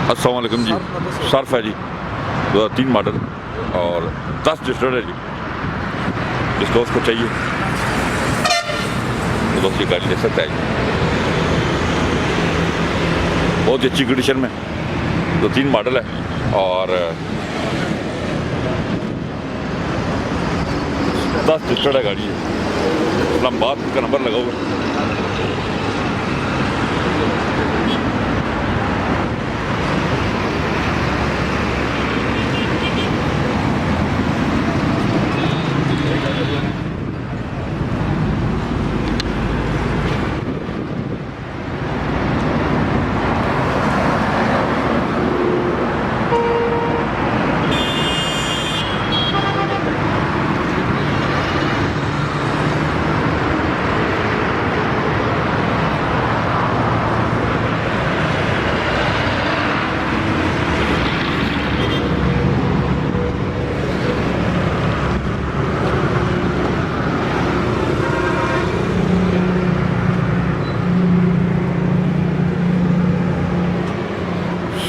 अस्सलाम वालेकुम जी। सर्फ है जी 2003 मॉडल और 10 रजिस्टर्ड है जी। जिस दोस्त को चाहिए वो दोस्त ये गाड़ी ले सकता है जी। बहुत ही अच्छी कंडीशन में 2003 मॉडल है और 10 रजिस्टर्ड है गाड़ी है। इस्लामाबाद का नंबर लगा हुआ है।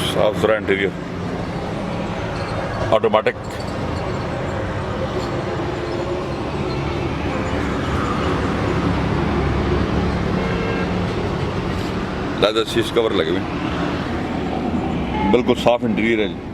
साफ सुथरा इंटीरियर, ऑटोमेटिक, लेदर शीश कवर लगे हुए, बिल्कुल साफ इंटीरियर है।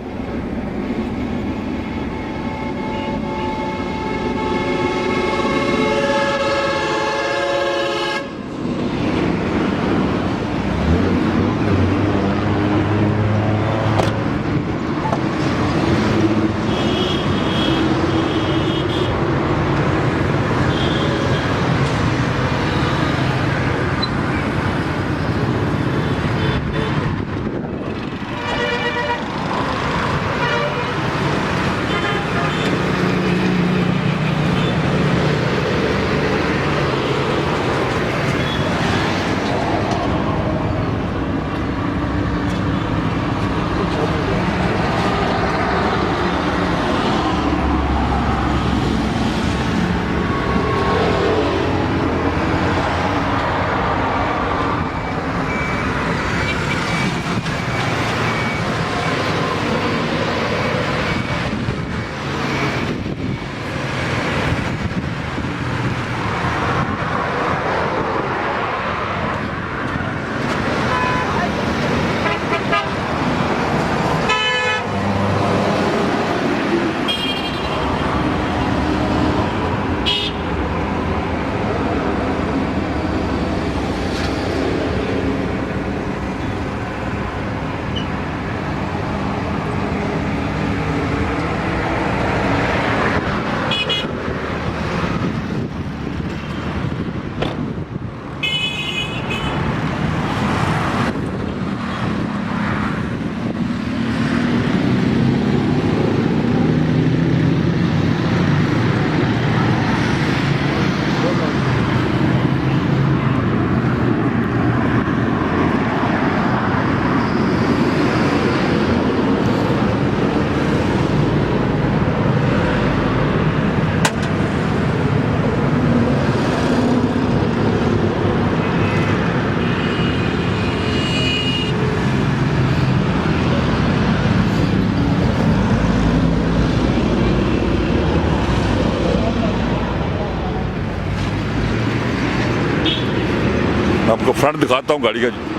आपको फ्रंट दिखाता हूँ गाड़ी का जी।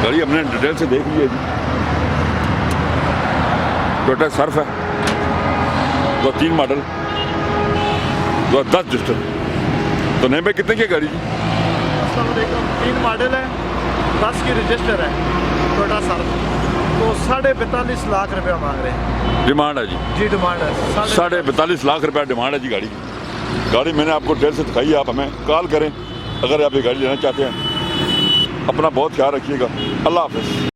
गाड़ी हमने डिटेल से देख ली है जी। टोयोटा सर्फ है 2003 मॉडल 2010 रजिस्टर। तो नए में कितने की गाड़ी जी? अस्सलाम वालेकुम। 3 मॉडल है, 10 की रजिस्टर है टोयोटा सर्फ। तो 42.5 लाख रुपया मांग रहे हैं। डिमांड है जी डिमांड है 42.5 लाख रुपया डिमांड है जी गाड़ी की। गाड़ी मैंने आपको डिटेल से दिखाई है। आप हमें कॉल करें अगर आप ये गाड़ी लेना चाहते हैं। अपना बहुत ख्याल रखिएगा। अल्लाह हाफ़िज़।